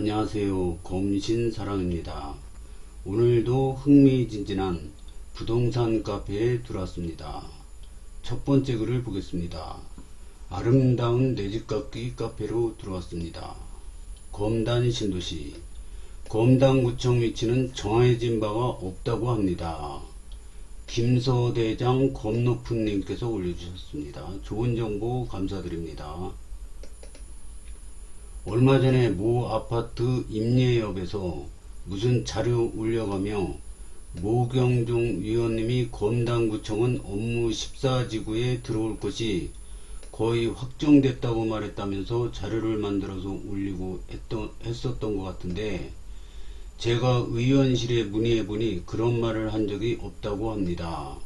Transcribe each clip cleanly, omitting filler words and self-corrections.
안녕하세요. 검신사랑입니다. 오늘도 흥미진진한 부동산 카페에 들어왔습니다. 첫 번째 글을 보겠습니다. 아름다운 내집갚기 카페로 들어왔습니다. 검단 신도시 검단구청 위치는 정해진 바가 없다고 합니다. 김서대장 검높은님께서 올려주셨습니다. 좋은 정보 감사드립니다. 얼마 전에 모 아파트 임례역에서 무슨 자료 올려가며 모경종 위원님이 검단구청은 업무 14지구에 들어올 것이 거의 확정됐다고 말했다면서 자료를 만들어서 올리고 했었던 것 같은데, 제가 의원실에 문의해보니 그런 말을 한 적이 없다고 합니다.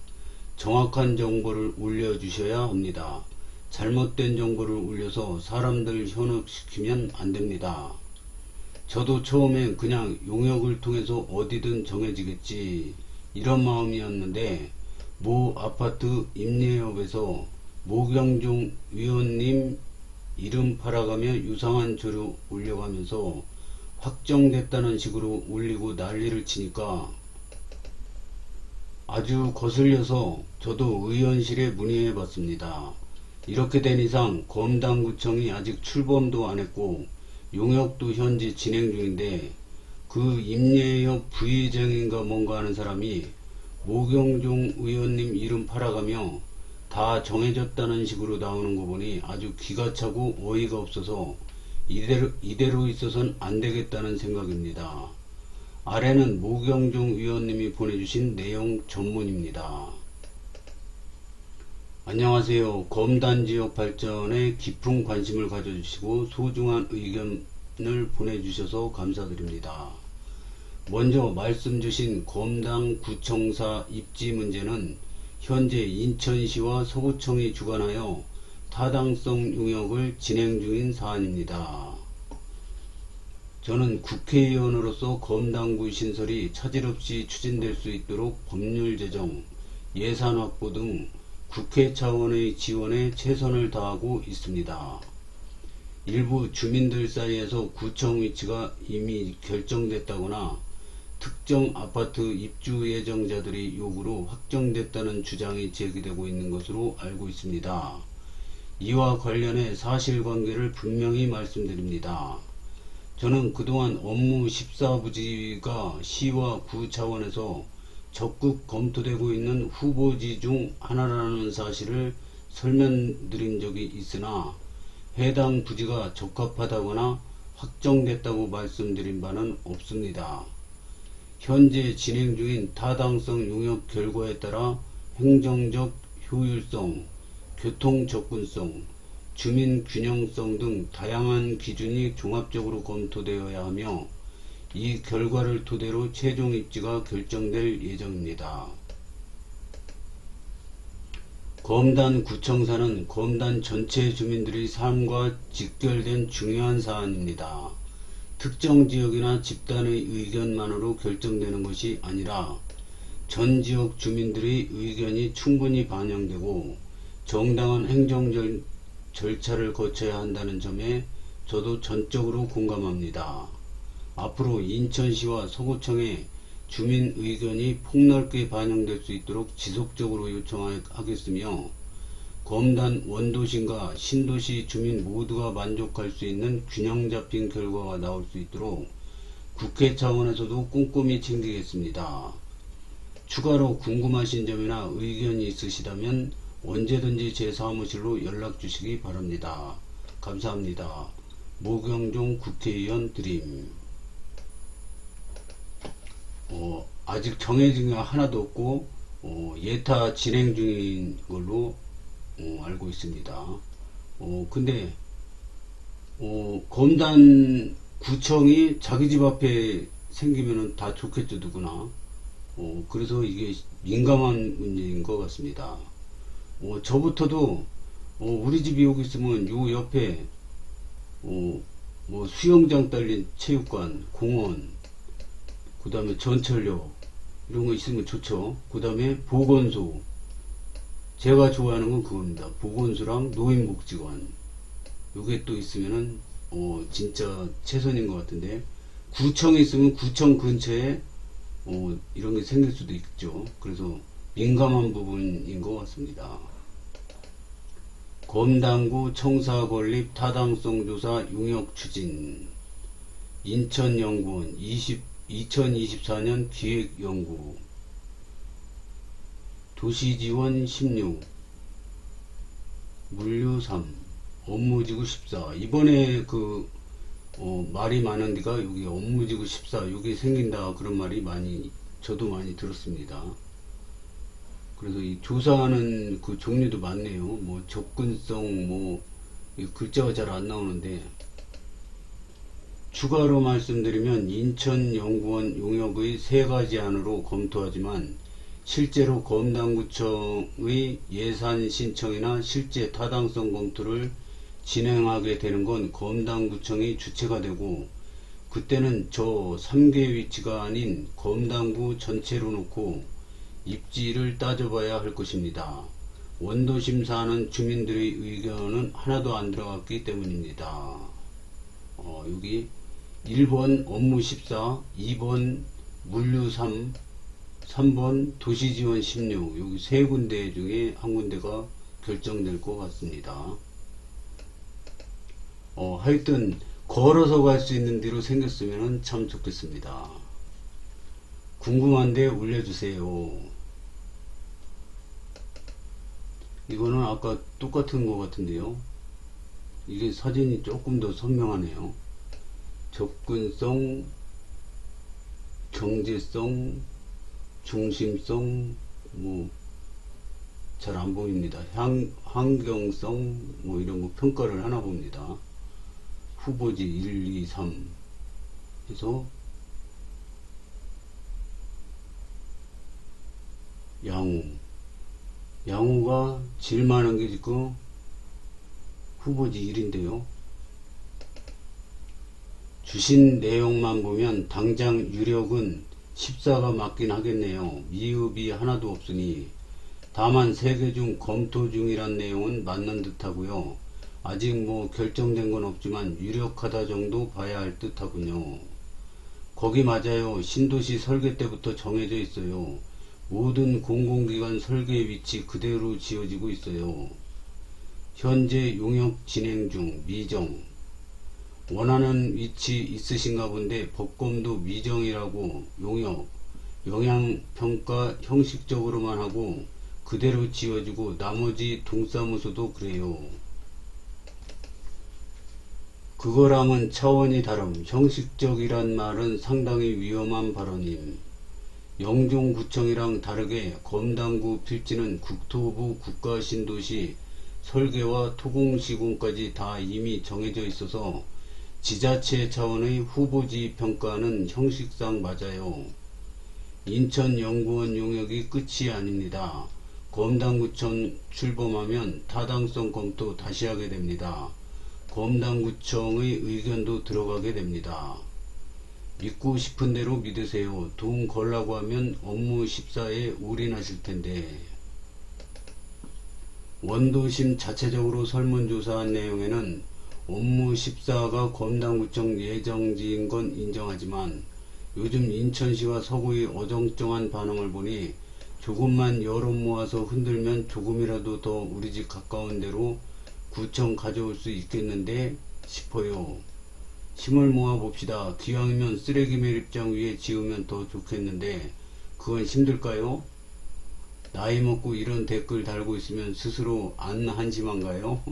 정확한 정보를 올려주셔야 합니다. 잘못된 정보를 올려서 사람들 현혹시키면 안됩니다. 저도 처음엔 그냥 용역을 통해서 어디든 정해지겠지 이런 마음이었는데, 모 아파트 임례업에서 모경종 위원님 이름 팔아가며 유상한 자료 올려가면서 확정됐다는 식으로 올리고 난리를 치니까 아주 거슬려서 저도 의원실에 문의해 봤습니다. 이렇게 된 이상 검단구청이 아직 출범도 안했고 용역도 현재 진행 중인데, 그 임례역 부의장인가 뭔가 하는 사람이 모경종 의원님 이름 팔아가며 다 정해졌다는 식으로 나오는 거 보니 아주 기가 차고 어이가 없어서 이대로 있어선 안되겠다는 생각입니다. 아래는 모경종 위원님이 보내주신 내용 전문입니다. 안녕하세요. 검단지역 발전에 깊은 관심을 가져주시고 소중한 의견을 보내주셔서 감사드립니다. 먼저 말씀 주신 검단구청사 입지 문제는 현재 인천시와 서구청이 주관하여 타당성 용역을 진행 중인 사안입니다. 저는 국회의원으로서 검단구 신설이 차질없이 추진될 수 있도록 법률 제정, 예산 확보 등 국회 차원의 지원에 최선을 다하고 있습니다. 일부 주민들 사이에서 구청 위치가 이미 결정됐다거나 특정 아파트 입주 예정자들의 요구로 확정됐다는 주장이 제기되고 있는 것으로 알고 있습니다. 이와 관련해 사실관계를 분명히 말씀드립니다. 저는 그동안 업무 14부지가 시와 구 차원에서 적극 검토되고 있는 후보지 중 하나라는 사실을 설명드린 적이 있으나 해당 부지가 적합하다거나 확정됐다고 말씀드린 바는 없습니다. 현재 진행 중인 타당성 용역 결과에 따라 행정적 효율성, 교통 접근성, 주민 균형성 등 다양한 기준이 종합적으로 검토되어야 하며 이 결과를 토대로 최종 입지가 결정될 예정입니다. 검단구청사는 검단 전체 주민들의 삶과 직결된 중요한 사안입니다. 특정 지역이나 집단의 의견만으로 결정되는 것이 아니라 전 지역 주민들의 의견이 충분히 반영되고 정당한 행정 절차를 거쳐야 한다는 점에 저도 전적으로 공감합니다. 앞으로 인천시와 서구청에 주민 의견이 폭넓게 반영될 수 있도록 지속적으로 요청하겠으며, 검단 원도심과 신도시 주민 모두가 만족할 수 있는 균형 잡힌 결과가 나올 수 있도록 국회 차원에서도 꼼꼼히 챙기겠습니다. 추가로 궁금하신 점이나 의견이 있으시다면 언제든지 제 사무실로 연락 주시기 바랍니다. 감사합니다. 모경종 국회의원 드림. 아직 정해진 게 하나도 없고 예타 진행 중인 걸로 알고 있습니다. 근데 검단 구청이 자기 집 앞에 생기면은 다 좋겠죠, 누구나. 그래서 이게 민감한 문제인 것 같습니다. 저부터도 우리 집이 여기 있으면 요 옆에 뭐 수영장 딸린 체육관, 공원, 그 다음에 전철역 이런 거 있으면 좋죠. 그 다음에 보건소, 제가 좋아하는 건 그겁니다. 보건소랑 노인복지관, 요게 또 있으면은 진짜 최선인 것 같은데, 구청이 있으면 구청 근처에 이런 게 생길 수도 있죠. 그래서 민감한 부분인 것 같습니다. 검당구 청사 건립 타당성 조사 용역 추진. 인천연구원 2024년 기획연구. 도시지원 16, 물류 3, 업무지구 14. 이번에 말이 많은 데가 여기 업무지구 14, 여기 생긴다, 그런 말이 저도 많이 들었습니다. 그래서 이 조사하는 그 종류도 많네요. 뭐 접근성, 이 글자가 잘 안 나오는데, 추가로 말씀드리면 인천연구원 용역의 3가지 안으로 검토하지만 실제로 검당구청의 예산 신청이나 실제 타당성 검토를 진행하게 되는 건 검당구청이 주체가 되고, 그때는 저 3개 위치가 아닌 검당구 전체로 놓고 입지를 따져봐야 할 것입니다. 원도심사하는 주민들의 의견은 하나도 안 들어갔기 때문입니다. 여기 1번 업무 14, 2번 물류 3, 3번 도시지원 16, 여기 3군데 중에 한 군데가 결정될 것 같습니다. 하여튼 걸어서 갈 수 있는 데로 생겼으면 참 좋겠습니다. 궁금한데 올려주세요. 이거는 아까 똑같은 것 같은데요. 이게 사진이 조금 더 선명하네요. 접근성, 경제성, 중심성, 잘 안 보입니다. 환경성, 이런 거 평가를 하나 봅니다. 후보지 1, 2, 3 해서 양호가 제일 많은 게 지금 후보지 1인데요. 주신 내용만 보면 당장 유력은 14가 맞긴 하겠네요. 미흡이 하나도 없으니. 다만 3개 중 검토 중이란 내용은 맞는 듯 하고요. 아직 결정된 건 없지만 유력하다 정도 봐야 할 듯 하군요. 거기 맞아요. 신도시 설계 때부터 정해져 있어요. 모든 공공기관 설계 위치 그대로 지어지고 있어요. 현재 용역 진행 중. 미정. 원하는 위치 있으신가 본데 법검도 미정이라고. 용역 영향평가 형식적으로만 하고 그대로 지어지고 나머지 동사무소도 그래요. 그거랑은 차원이 다름. 형식적이란 말은 상당히 위험한 발언임. 영종구청이랑 다르게 검당구 필지는 국토부 국가신도시 설계와 토공시공까지 다 이미 정해져 있어서 지자체 차원의 후보지 평가는 형식상 맞아요. 인천연구원 용역이 끝이 아닙니다. 검당구청 출범하면 타당성 검토 다시 하게 됩니다. 검당구청의 의견도 들어가게 됩니다. 믿고 싶은 대로 믿으세요. 돈 걸라고 하면 업무 14에 올인하실 텐데. 원도심 자체적으로 설문조사한 내용에는 업무 14가 검당구청 예정지인 건 인정하지만 요즘 인천시와 서구의 어정쩡한 반응을 보니 조금만 여론 모아서 흔들면 조금이라도 더 우리 집 가까운 데로 구청 가져올 수 있겠는데 싶어요. 힘을 모아 봅시다. 기왕이면 쓰레기 매립장 위에 지으면 더 좋겠는데 그건 힘들까요? 나이 먹고 이런 댓글 달고 있으면 스스로 안 한심한가요?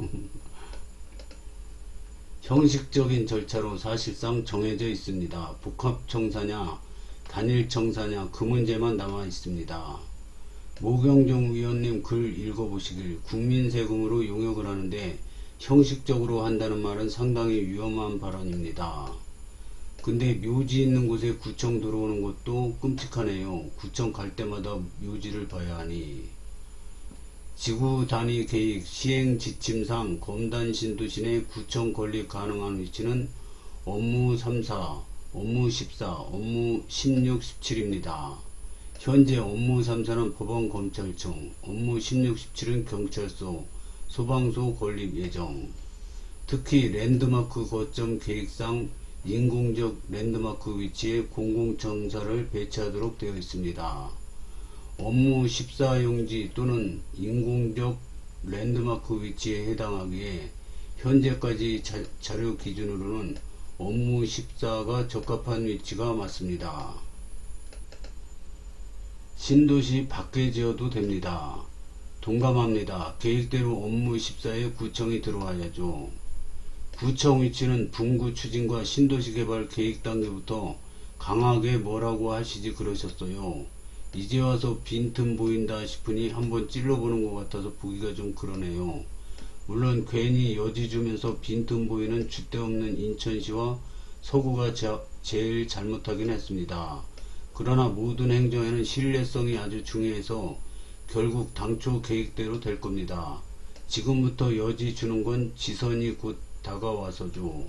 형식적인 절차로 사실상 정해져 있습니다. 복합청사냐 단일청사냐 그 문제만 남아 있습니다. 모경종 의원님 글 읽어보시길. 국민 세금으로 용역을 하는데 형식적으로 한다는 말은 상당히 위험한 발언입니다. 근데 묘지 있는 곳에 구청 들어오는 것도 끔찍하네요. 구청 갈 때마다 묘지를 봐야 하니. 지구 단위 계획 시행 지침상 검단 신도시 내 구청 건립 가능한 위치는 업무 34, 업무 14, 업무 16, 17입니다. 현재 업무 34는 법원검찰청, 업무 16, 17은 경찰서, 소방서 건립 예정. 특히 랜드마크 거점 계획상 인공적 랜드마크 위치에 공공청사를 배치하도록 되어 있습니다. 업무 14용지 또는 인공적 랜드마크 위치에 해당하기에 현재까지 자료 기준으로는 업무 14가 적합한 위치가 맞습니다. 신도시 밖에 지어도 됩니다. 동감합니다. 계획대로 업무 14에 구청이 들어와야죠. 구청 위치는 분구 추진과 신도시 개발 계획 단계부터 강하게 뭐라고 하시지 그러셨어요. 이제 와서 빈틈 보인다 싶으니 한번 찔러보는 것 같아서 보기가 좀 그러네요. 물론 괜히 여지 주면서 빈틈 보이는 줏대없는 인천시와 서구가 제일 잘못하긴 했습니다. 그러나 모든 행정에는 신뢰성이 아주 중요해서 결국 당초 계획대로 될 겁니다. 지금부터 여지 주는 건 지선이 곧 다가와서죠.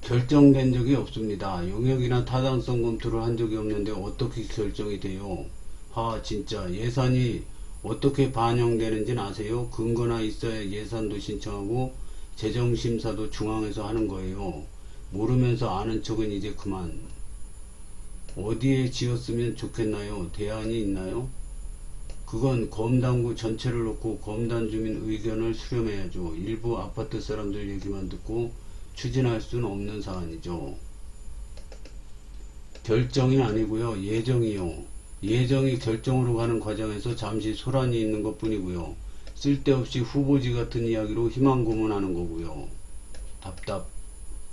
결정된 적이 없습니다. 용역이나 타당성 검토를 한 적이 없는데 어떻게 결정이 돼요? 진짜 예산이 어떻게 반영되는지는 아세요? 근거나 있어야 예산도 신청하고 재정심사도 중앙에서 하는 거예요. 모르면서 아는 척은 이제 그만. 어디에 지었으면 좋겠나요? 대안이 있나요? 그건 검단구 전체를 놓고 검단 주민 의견을 수렴해야죠. 일부 아파트 사람들 얘기만 듣고 추진할 수는 없는 사안이죠. 결정이 아니고요. 예정이요. 예정이 결정으로 가는 과정에서 잠시 소란이 있는 것 뿐이고요. 쓸데없이 후보지 같은 이야기로 희망 고문하는 거고요. 답답.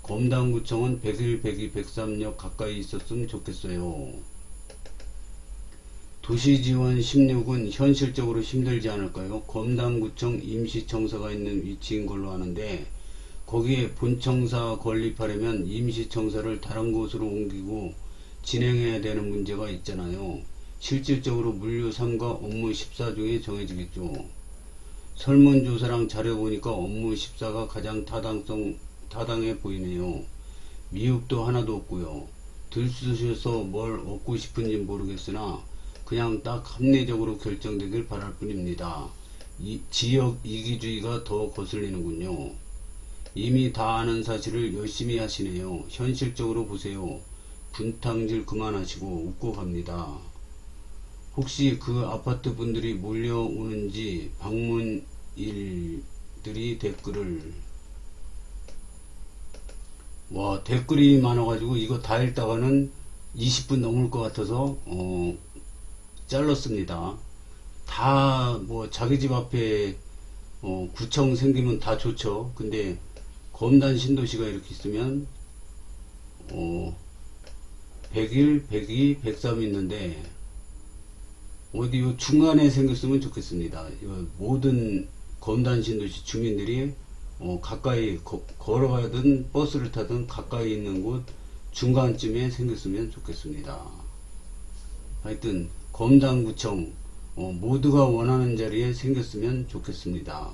검단구청은 101, 102, 103역 가까이 있었으면 좋겠어요. 도시지원 16은 현실적으로 힘들지 않을까요? 검단구청 임시청사가 있는 위치인 걸로 아는데 거기에 본청사 건립하려면 임시청사를 다른 곳으로 옮기고 진행해야 되는 문제가 있잖아요. 실질적으로 물류 3과 업무 14 중에 정해지겠죠. 설문조사랑 자료 보니까 업무 14가 가장 타당해 보이네요. 미흡도 하나도 없고요. 들쑤셔서 뭘 얻고 싶은지 모르겠으나 그냥 딱 합리적으로 결정되길 바랄 뿐입니다. 지역 이기주의가 더 거슬리는군요. 이미 다 아는 사실을 열심히 하시네요. 현실적으로 보세요. 분탕질 그만하시고 웃고 갑니다. 혹시 그 아파트 분들이 몰려오는지 방문일들이 댓글을 댓글이 많아가지고 이거 다 읽다가는 20분 넘을 것 같아서 잘랐습니다. 다 자기 집 앞에 구청 생기면 다 좋죠. 근데 검단 신도시가 이렇게 있으면 101, 102, 103 있는데 어디 요 중간에 생겼으면 좋겠습니다. 모든 검단 신도시 주민들이 가까이 걸어가든 버스를 타든 가까이 있는 곳 중간쯤에 생겼으면 좋겠습니다. 하여튼 검단구청 모두가 원하는 자리에 생겼으면 좋겠습니다.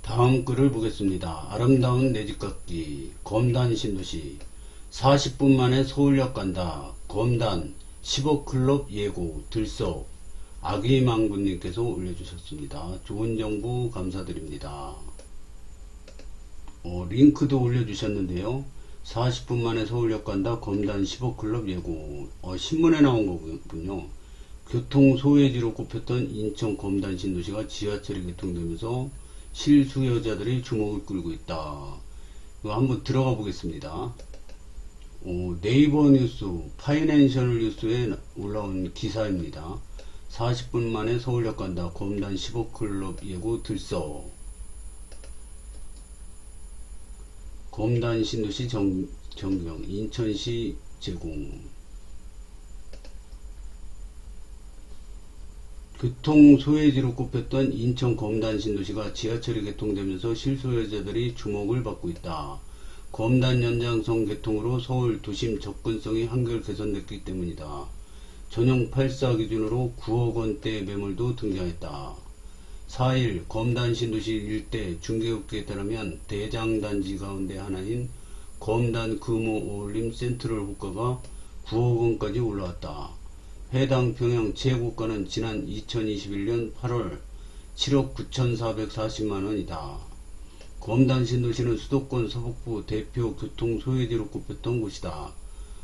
다음 글을 보겠습니다. 아름다운 내 집 같기 검단 신도시 40분 만에 서울역 간다. 검단 10억 클럽 예고 들썩 아기망군님께서 올려주셨습니다. 좋은 정보 감사드립니다. 링크도 올려주셨는데요. 40분 만에 서울역 간다. 검단 10억 클럽 예고. 신문에 나온 거군요. 교통 소외지로 꼽혔던 인천 검단 신도시가 지하철이 개통되면서 실수요자들이 주목을 끌고 있다. 이거 한번 들어가 보겠습니다. 네이버 뉴스, 파이낸셜 뉴스에 올라온 기사입니다. 40분 만에 서울역 간다. 검단 10억 클럽 예고 들썩. 검단 신도시 전경 인천시 제공. 교통 소외지로 꼽혔던 인천 검단 신도시가 지하철이 개통되면서 실수요자들이 주목을 받고 있다. 검단 연장선 개통으로 서울 도심 접근성이 한결 개선됐기 때문이다. 전용 8사 기준으로 9억 원대 매물도 등장했다. 4일 검단 신도시 일대 중개업계에 따르면 대장단지 가운데 하나인 검단 금호 어울림 센트럴 호가가 9억 원까지 올라왔다. 해당 평형 최고가는 지난 2021년 8월 7억 9,440만원이다. 검단 신도시는 수도권 서북부 대표 교통 소유지로 꼽혔던 곳이다.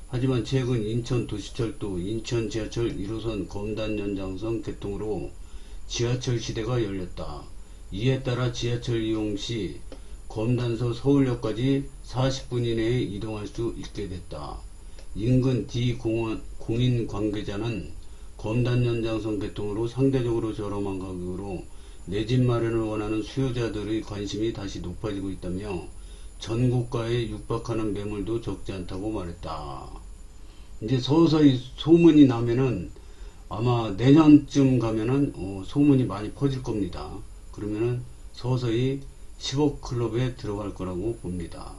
하지만 최근 인천도시철도 인천 지하철 1호선 검단 연장선 개통으로 지하철 시대가 열렸다. 이에 따라 지하철 이용 시 검단서 서울역까지 40분 이내에 이동할 수 있게 됐다. 인근 공인 관계자는 검단 연장선 개통으로 상대적으로 저렴한 가격으로 내 집 마련을 원하는 수요자들의 관심이 다시 높아지고 있다며 전고가에 육박하는 매물도 적지 않다고 말했다. 이제 서서히 소문이 나면은 아마 내년쯤 가면은 소문이 많이 퍼질 겁니다. 그러면은 서서히 10억 클럽에 들어갈 거라고 봅니다.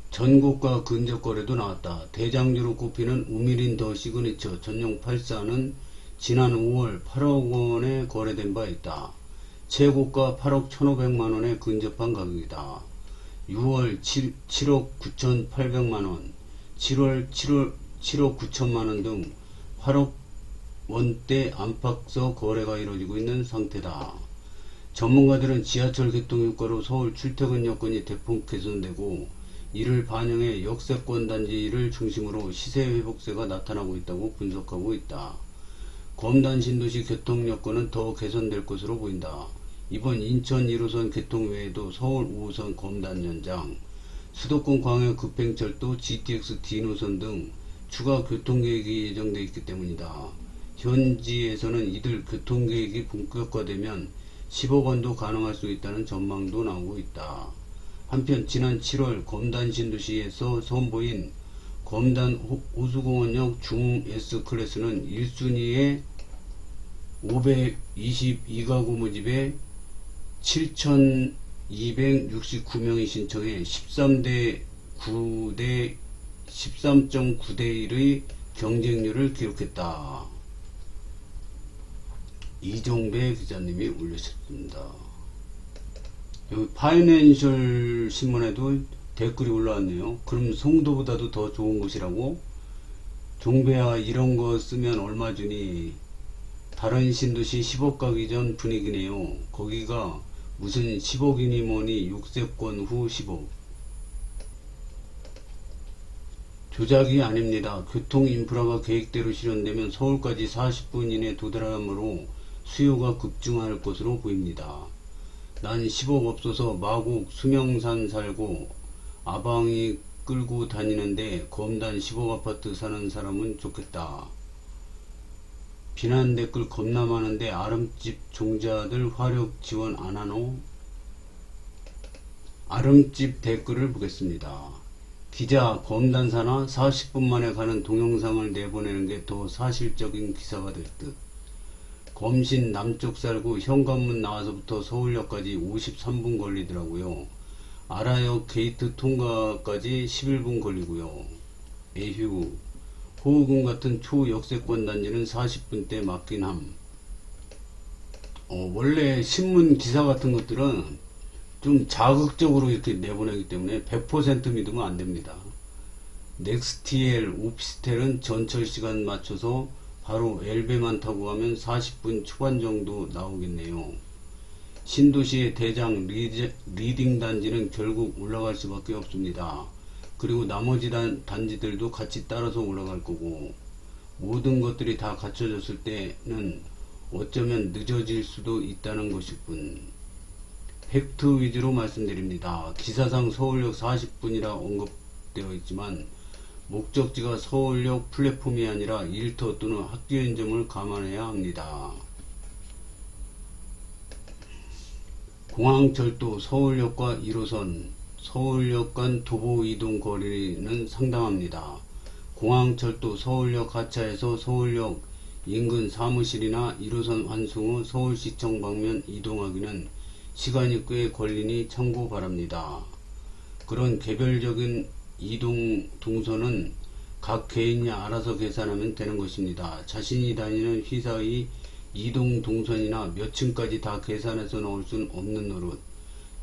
전고가 근접 거래도 나왔다. 대장주로 꼽히는 우미린 더 시그니처 전용 84는 지난 5월 8억 원에 거래된 바 있다. 최고가 8억 1,500만원에 근접한 가격이다. 6월 7억 9,800만원, 7월 7억 9천만원 등 8억 원대 안팎서 거래가 이루어지고 있는 상태다. 전문가들은 지하철 개통 효과로 서울 출퇴근 여건이 대폭 개선되고 이를 반영해 역세권 단지를 중심으로 시세 회복세가 나타나고 있다고 분석하고 있다. 검단 신도시 교통 여건은 더 개선될 것으로 보인다. 이번 인천 1호선 개통 외에도 서울 5호선 검단 연장, 수도권 광역 급행철도 GTX D노선 등 추가 교통계획이 예정되어 있기 때문이다. 현지에서는 이들 교통계획이 본격화되면 10억 원도 가능할 수 있다는 전망도 나오고 있다. 한편 지난 7월 검단 신도시에서 선보인 검단 호수공원역 중 S클래스는 1순위에 522가구 모집에 7,269명이 신청해 13.9대 1의 경쟁률을 기록했다. 이종배 기자님이 올리셨습니다. 여기 파이낸셜 신문에도 댓글이 올라왔네요. 그럼 송도보다도 더 좋은 곳이라고? 종배야 이런 거 쓰면 얼마 주니? 다른 신도시 10억 가기 전 분위기네요. 거기가 무슨 10억이니 뭐니 6세권 후 10억. 조작이 아닙니다. 교통 인프라가 계획대로 실현되면 서울까지 40분 이내 도달하므로 수요가 급증할 것으로 보입니다. 난 10억 없어서 마곡 수명산 살고 아방이 끌고 다니는데 검단 10억 아파트 사는 사람은 좋겠다. 비난 댓글 겁나 많은데 아름집 종자들 화력 지원 안 하노? 아름집 댓글을 보겠습니다. 기자, 검단 사나 40분 만에 가는 동영상을 내보내는 게 더 사실적인 기사가 될 듯. 검신 남쪽 살고 현관문 나와서부터 서울역까지 53분 걸리더라고요. 아라역 게이트 통과까지 11분 걸리고요. 에휴, 호우군 같은 초역세권 단지는 40분대 맞긴 함. 원래 신문 기사 같은 것들은 좀 자극적으로 이렇게 내보내기 때문에 100% 믿으면 안 됩니다. 넥스티엘, 오피스텔은 전철 시간 맞춰서 바로 엘베만 타고 가면 40분 초반 정도 나오겠네요. 신도시의 대장 리딩 단지는 결국 올라갈 수밖에 없습니다. 그리고 나머지 단지들도 같이 따라서 올라갈 거고, 모든 것들이 다 갖춰졌을 때는 어쩌면 늦어질 수도 있다는 것일 뿐. 팩트 위주로 말씀드립니다. 기사상 서울역 40분이라 언급되어 있지만 목적지가 서울역 플랫폼이 아니라 일터 또는 학교인 점을 감안해야 합니다. 공항철도 서울역과 1호선, 서울역 간 도보 이동 거리는 상당합니다. 공항철도 서울역 하차에서 서울역 인근 사무실이나 1호선 환승 후 서울시청 방면 이동하기는 시간이 꽤 걸리니 참고 바랍니다. 그런 개별적인 이동 동선은 각 개인이 알아서 계산하면 되는 것입니다. 자신이 다니는 회사의 이동 동선이나 몇 층까지 다 계산해서 넣을 수는 없는 노릇.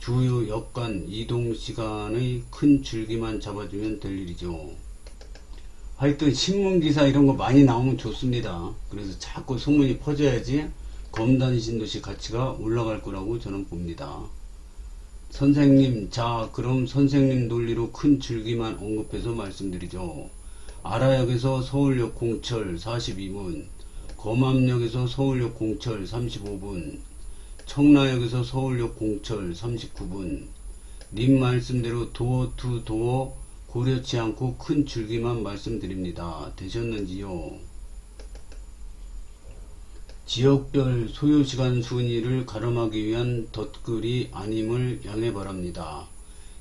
주요 역 간 이동 시간의 큰 줄기만 잡아주면 될 일이죠. 하여튼 신문기사 이런 거 많이 나오면 좋습니다. 그래서 자꾸 소문이 퍼져야지 검단 신도시 가치가 올라갈 거라고 저는 봅니다. 선생님, 자 그럼 선생님 논리로 큰 줄기만 언급해서 말씀드리죠. 아라역에서 서울역 공철 42분, 검암역에서 서울역 공철 35분, 청라역에서 서울역 공철 39분. 님 말씀대로 도어 투 도어 고려치 않고 큰 줄기만 말씀드립니다. 되셨는지요? 지역별 소요시간 순위를 가름하기 위한 덧글이 아님을 양해 바랍니다.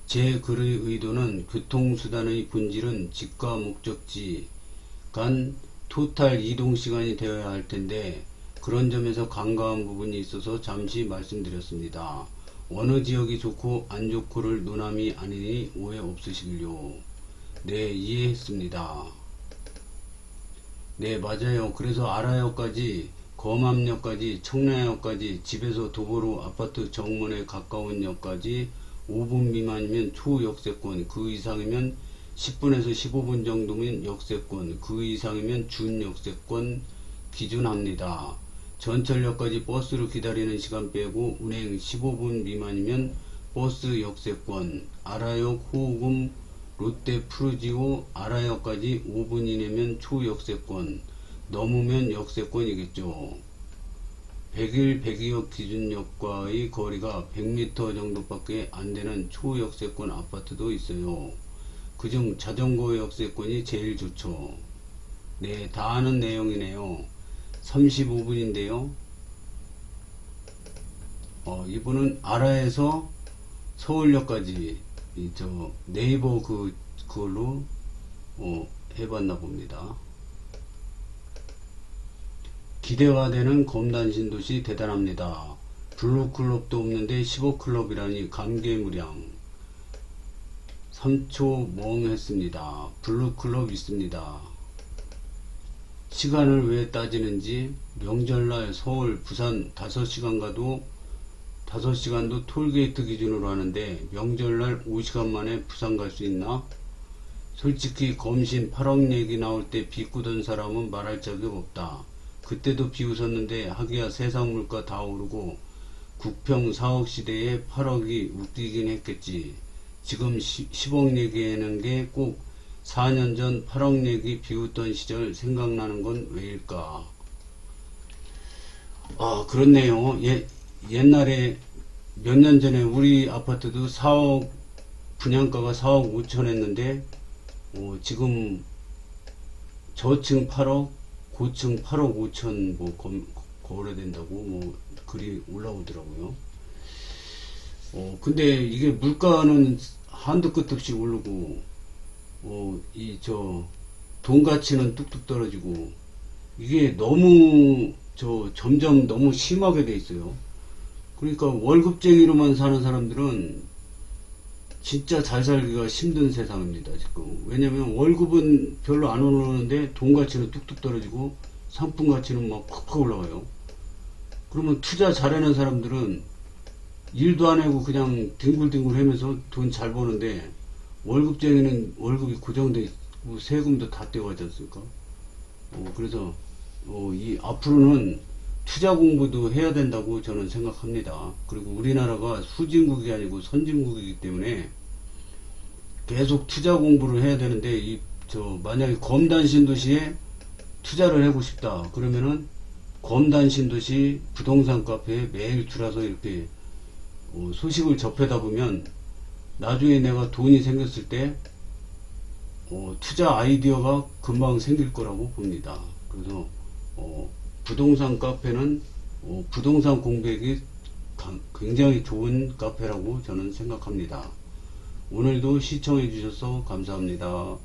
제 글의 의도는 교통수단의 본질은 직과 목적지 간 토탈 이동시간이 되어야 할 텐데 그런 점에서 간과한 부분이 있어서 잠시 말씀드렸습니다. 어느 지역이 좋고 안 좋고를 논함이 아니니 오해 없으시길요. 네, 이해했습니다. 네, 맞아요. 그래서 아라역까지 검암역까지 청라역까지 집에서 도보로 아파트 정문에 가까운 역까지 5분 미만이면 초역세권, 그 이상이면 10분에서 15분 정도면 역세권, 그 이상이면 준역세권 기준합니다. 전철역까지 버스로 기다리는 시간 빼고 운행 15분 미만이면 버스 역세권, 아라역, 호흡음, 롯데 푸르지오, 아라역까지 5분 이내면 초역세권, 넘으면 역세권이겠죠. 100일 102역 기준역과의 거리가 100m 정도밖에 안되는 초역세권 아파트도 있어요. 그중 자전거 역세권이 제일 좋죠. 네, 다 아는 내용이네요. 35분인데요. 이분은 아라에서 서울역까지 네이버 그걸로 해봤나 봅니다. 기대가 되는 검단 신도시 대단합니다. 블루클럽도 없는데 15클럽이라니 감개무량. 3초 멍했습니다. 블루클럽 있습니다. 시간을 왜 따지는지 명절날 서울, 부산 5시간도 톨게이트 기준으로 하는데 명절날 5시간 만에 부산 갈 수 있나? 솔직히 검신 8억 얘기 나올 때 비꾸던 사람은 말할 자격 없다. 그때도 비웃었는데 하기야 세상 물가 다 오르고 국평 4억 시대에 8억이 웃기긴 했겠지. 지금 10억 얘기하는 게 꼭 4년 전 8억 얘기 비웃던 시절 생각나는 건 왜일까? 아, 그렇네요. 옛날에 몇 년 전에 우리 아파트도 4억, 분양가가 4억 5천 했는데, 지금 저층 8억, 고층 8억 5천 거래된다고 글이 올라오더라고요. 근데 이게 물가는 한도 끝 없이 오르고, 돈 가치는 뚝뚝 떨어지고, 이게 너무, 점점 너무 심하게 돼 있어요. 그러니까 월급쟁이로만 사는 사람들은 진짜 잘 살기가 힘든 세상입니다, 지금. 왜냐면 월급은 별로 안 오르는데 돈 가치는 뚝뚝 떨어지고 상품 가치는 막 팍팍 올라가요. 그러면 투자 잘하는 사람들은 일도 안 하고 그냥 뒹굴뒹굴 하면서 돈 잘 버는데 월급쟁이는 월급이 고정돼 있고 세금도 다 떼어가지 않습니까? 그래서 앞으로는 투자 공부도 해야 된다고 저는 생각합니다. 그리고 우리나라가 수진국이 아니고 선진국이기 때문에 계속 투자 공부를 해야 되는데 만약에 검단 신도시에 투자를 하고 싶다 그러면은 검단 신도시 부동산 카페에 매일 들어서 이렇게 소식을 접하다 보면 나중에 내가 돈이 생겼을 때 투자 아이디어가 금방 생길 거라고 봅니다. 그래서 부동산 카페는 부동산 공부하기 굉장히 좋은 카페라고 저는 생각합니다. 오늘도 시청해 주셔서 감사합니다.